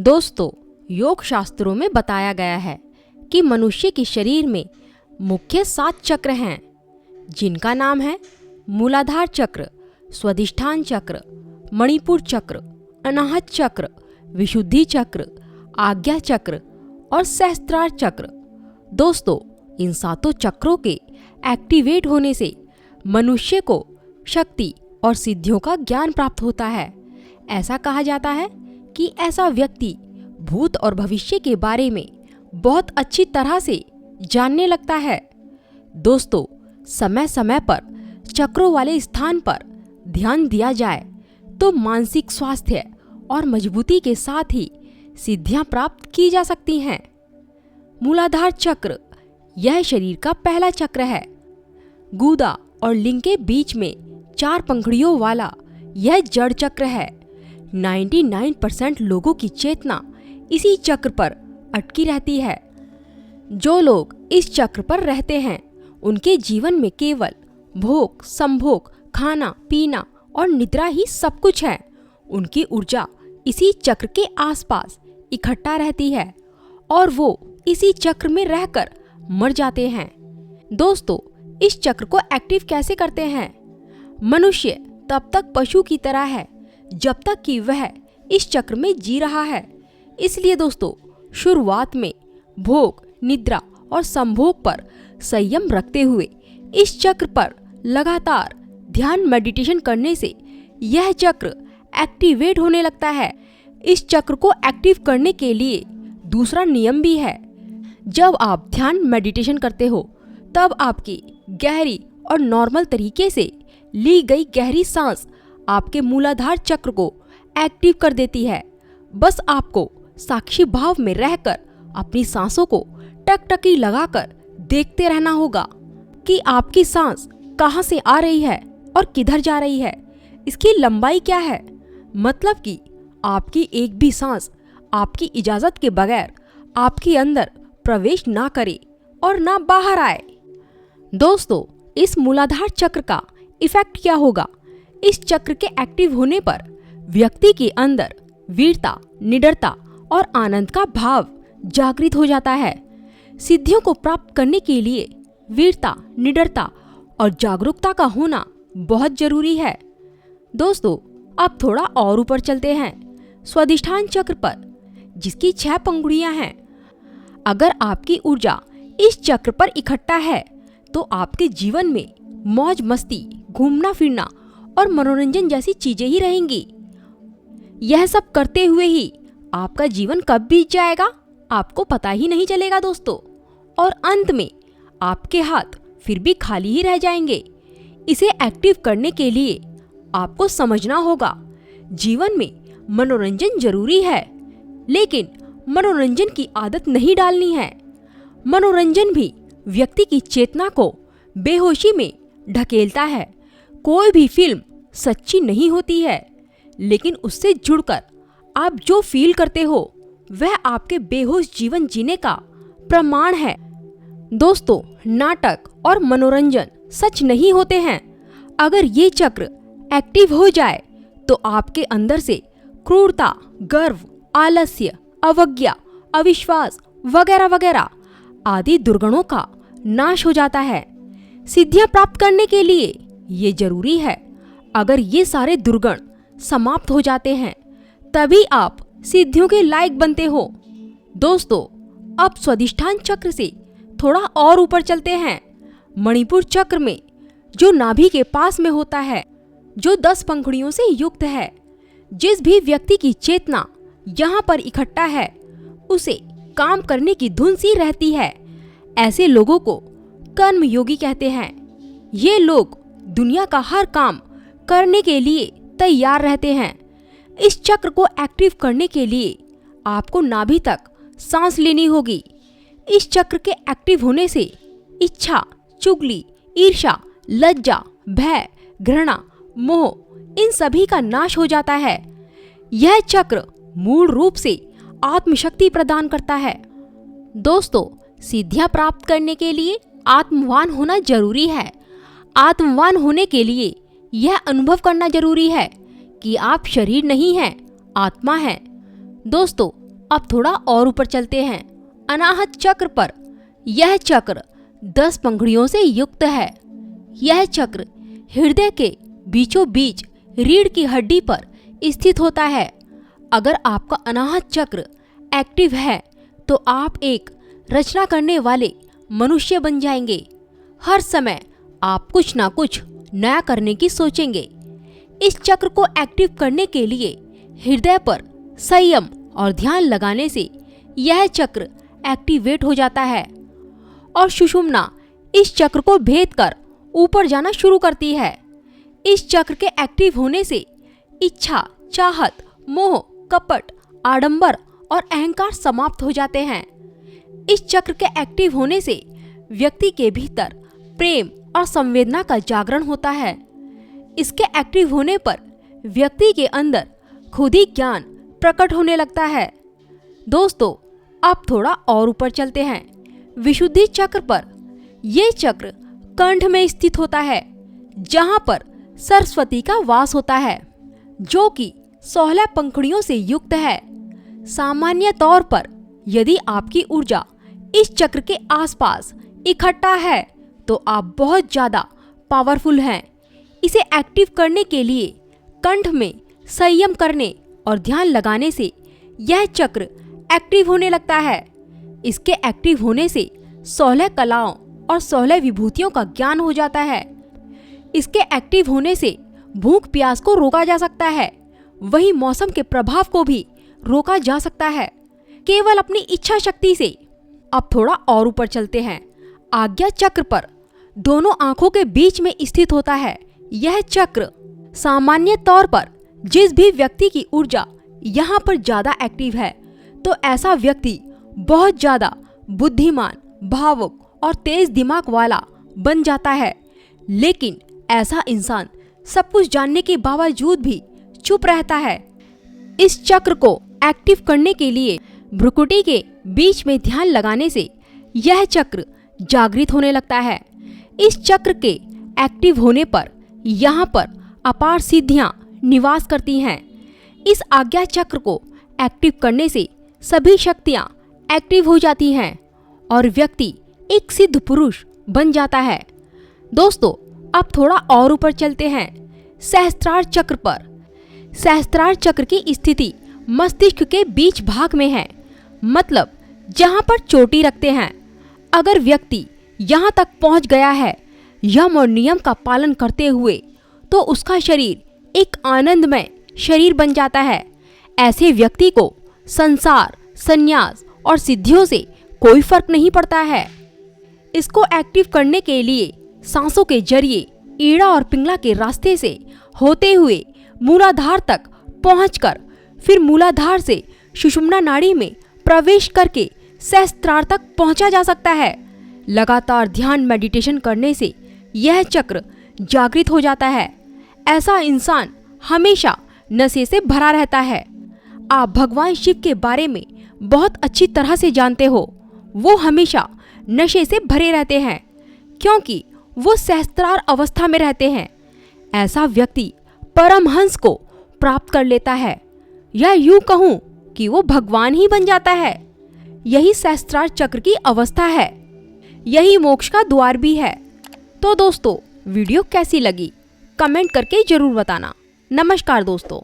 दोस्तों, योग शास्त्रों में बताया गया है कि मनुष्य के शरीर में मुख्य 7 चक्र हैं, जिनका नाम है मूलाधार चक्र, स्वादिष्ठान चक्र, मणिपुर चक्र, अनाहत चक्र, विशुद्धि चक्र, आज्ञा चक्र और सहस्त्रार चक्र। दोस्तों, इन 7 चक्रों के एक्टिवेट होने से मनुष्य को शक्ति और सिद्धियों का ज्ञान प्राप्त होता है। ऐसा कहा जाता है कि ऐसा व्यक्ति भूत और भविष्य के बारे में बहुत अच्छी तरह से जानने लगता है। दोस्तों, समय समय पर चक्रों वाले स्थान पर ध्यान दिया जाए तो मानसिक स्वास्थ्य और मजबूती के साथ ही सिद्धियां प्राप्त की जा सकती हैं। मूलाधार चक्र यह शरीर का पहला चक्र है। गूदा और लिंग के बीच में 4 पंखुड़ियों वाला यह जड़ चक्र है। 99% लोगों की चेतना इसी चक्र पर अटकी रहती है। जो लोग इस चक्र पर रहते हैं उनके जीवन में केवल भोग, संभोग, खाना पीना और निद्रा ही सब कुछ है। उनकी ऊर्जा इसी चक्र के आसपास इकट्ठा रहती है और वो इसी चक्र में रहकर मर जाते हैं। दोस्तों, इस चक्र को एक्टिव कैसे करते हैं? मनुष्य तब तक पशु की तरह है जब तक कि वह इस चक्र में जी रहा है। इसलिए दोस्तों, शुरुआत में भोग, निद्रा और संभोग पर संयम रखते हुए इस चक्र पर लगातार ध्यान मेडिटेशन करने से यह चक्र एक्टिवेट होने लगता है। इस चक्र को एक्टिव करने के लिए दूसरा नियम भी है। जब आप ध्यान मेडिटेशन करते हो तब आपकी गहरी और नॉर्मल तरीके से ली गई गहरी सांस आपके मूलाधार चक्र को एक्टिव कर देती है। बस आपको साक्षी भाव में रहकर अपनी सांसों को टकटकी लगाकर देखते रहना होगा कि आपकी सांस कहाँ से आ रही है और किधर जा रही है, इसकी लंबाई क्या है। मतलब कि आपकी एक भी सांस आपकी इजाजत के बगैर आपके अंदर प्रवेश ना करे और ना बाहर आए। दोस्तों, इस मूलाधार चक्र का इफेक्ट क्या होगा? इस चक्र के एक्टिव होने पर व्यक्ति के अंदर वीरता, निडरता और आनंद का भाव जागृत हो जाता है। सिद्धियों को प्राप्त करने के लिए वीरता, निडरता और जागरूकता का होना बहुत जरूरी है। दोस्तों, अब थोड़ा और ऊपर चलते हैं स्वादिष्ठान चक्र पर, जिसकी 6 पंखुड़ियां हैं। अगर आपकी ऊर्जा इस चक्र पर इकट्ठा है तो आपके जीवन में मौज मस्ती, घूमना फिरना और मनोरंजन जैसी चीजें ही रहेंगी। यह सब करते हुए ही आपका जीवन कब बीत जाएगा आपको पता ही नहीं चलेगा दोस्तों, और अंत में आपके हाथ फिर भी खाली ही रह जाएंगे। इसे एक्टिव करने के लिए आपको समझना होगा, जीवन में मनोरंजन जरूरी है, लेकिन मनोरंजन की आदत नहीं डालनी है। मनोरंजन भी व्यक्ति की चेतना को बेहोशी में ढकेलता है। कोई भी फिल्म सच्ची नहीं होती है, लेकिन उससे जुड़कर आप जो फील करते हो वह आपके बेहोश जीवन जीने का प्रमाण है। दोस्तों, नाटक और मनोरंजन सच नहीं होते हैं। अगर ये चक्र एक्टिव हो जाए तो आपके अंदर से क्रूरता, गर्व, आलस्य, अवज्ञा, अविश्वास वगैरह वगैरह आदि दुर्गुणों का नाश हो जाता है। सिद्धियां प्राप्त करने के लिए ये जरूरी है। अगर ये सारे दुर्गुण समाप्त हो जाते हैं तभी आप सिद्धियों के लायक बनते हो। दोस्तों, अब स्वादिष्ठान चक्र से थोड़ा और ऊपर चलते हैं मणिपुर चक्र में, जो नाभि के पास में होता है, जो 10 पंखुड़ियों से युक्त है। जिस भी व्यक्ति की चेतना यहाँ पर इकट्ठा है उसे काम करने की धुन सी रहती है। ऐसे लोगों को कर्म योगी कहते हैं। ये लोग दुनिया का हर काम करने के लिए तैयार रहते हैं। इस चक्र को एक्टिव करने के लिए आपको नाभि तक सांस लेनी होगी। इस चक्र के एक्टिव होने से इच्छा, चुगली, ईर्ष्या, लज्जा, भय, घृणा, मोह इन सभी का नाश हो जाता है। यह चक्र मूल रूप से आत्मशक्ति प्रदान करता है। दोस्तों, सिद्धियां प्राप्त करने के लिए आत्मवान होना जरूरी है। आत्मवान होने के लिए यह अनुभव करना जरूरी है कि आप शरीर नहीं हैं, आत्मा है। दोस्तों, अब थोड़ा और ऊपर चलते हैं अनाहत चक्र पर। यह चक्र 10 पंखुड़ियों से युक्त है। यह चक्र हृदय के बीचों बीच रीढ़ की हड्डी पर स्थित होता है। अगर आपका अनाहत चक्र एक्टिव है तो आप एक रचना करने वाले मनुष्य बन जाएंगे। हर समय आप कुछ ना कुछ नया करने की सोचेंगे। इस चक्र को एक्टिव करने के लिए हृदय पर संयम और ध्यान लगाने से यह चक्र एक्टिवेट हो जाता है और सुषुम्ना इस चक्र को भेद कर ऊपर जाना शुरू करती है। इस चक्र के एक्टिव होने से इच्छा, चाहत, मोह, कपट, आडंबर और अहंकार समाप्त हो जाते हैं। इस चक्र के एक्टिव होने से व्यक्ति के भीतर प्रेम और संवेदना का जागरण होता है। इसके एक्टिव होने पर व्यक्ति के अंदर खुद ही ज्ञान प्रकट होने लगता है। दोस्तों, अब थोड़ा और ऊपर चलते हैं विशुद्धि चक्र पर। यह चक्र कंठ में स्थित होता है, जहां पर सरस्वती का वास होता है, जो कि 16 पंखुड़ियों से युक्त है। सामान्य तौर पर यदि आपकी ऊर्जा इस चक्र के आसपास इकट्ठा है तो आप बहुत ज्यादा पावरफुल हैं। इसे एक्टिव करने के लिए कंठ में संयम करने और ध्यान लगाने से यह चक्र एक्टिव होने लगता है। इसके एक्टिव होने से 16 कलाओं और 16 विभूतियों का ज्ञान हो जाता है। इसके एक्टिव होने से भूख प्यास को रोका जा सकता है, वही मौसम के प्रभाव को भी रोका जा सकता है केवल अपनी इच्छा शक्ति से। अब थोड़ा और ऊपर चलते हैं आज्ञा चक्र पर। दोनों आंखों के बीच में स्थित होता है यह चक्र। सामान्य तौर पर जिस भी व्यक्ति की ऊर्जा यहाँ पर ज्यादा एक्टिव है तो ऐसा व्यक्ति बहुत ज्यादा बुद्धिमान, भावुक और तेज दिमाग वाला बन जाता है। लेकिन ऐसा इंसान सब कुछ जानने के बावजूद भी चुप रहता है। इस चक्र को एक्टिव करने के लिए भ्रुकुटी के बीच में ध्यान लगाने से यह चक्र जागृत होने लगता है। इस चक्र के एक्टिव होने पर यहाँ पर अपार सिद्धियां निवास करती हैं। इस आज्ञा चक्र को एक्टिव करने से सभी शक्तियां एक्टिव हो जाती हैं और व्यक्ति एक सिद्ध पुरुष बन जाता है। दोस्तों, अब थोड़ा और ऊपर चलते हैं सहस्त्रार चक्र पर। सहस्त्रार चक्र की स्थिति मस्तिष्क के बीच भाग में है, मतलब जहां पर चोटी रखते हैं। अगर व्यक्ति यहां तक पहुंच गया है यम और नियम का पालन करते हुए तो उसका शरीर एक आनंदमय शरीर बन जाता है। ऐसे व्यक्ति को संसार, संन्यास और सिद्धियों से कोई फर्क नहीं पड़ता है। इसको एक्टिव करने के लिए सांसों के जरिए ईड़ा और पिंगला के रास्ते से होते हुए मूलाधार तक पहुंचकर फिर मूलाधार से सुषुम्ना नाड़ी में प्रवेश करके सहस्त्रार तक पहुंचा जा सकता है। लगातार ध्यान मेडिटेशन करने से यह चक्र जागृत हो जाता है। ऐसा इंसान हमेशा नशे से भरा रहता है। आप भगवान शिव के बारे में बहुत अच्छी तरह से जानते हो। वो हमेशा नशे से भरे रहते हैं क्योंकि वो सहस्त्रार अवस्था में रहते हैं। ऐसा व्यक्ति परमहंस को प्राप्त कर लेता है, या यूं कहूं कि वो भगवान ही बन जाता है। यही सहस्त्रार चक्र की अवस्था है, यही मोक्ष का द्वार भी है। तो दोस्तों, वीडियो कैसी लगी कमेंट करके जरूर बताना। नमस्कार दोस्तों।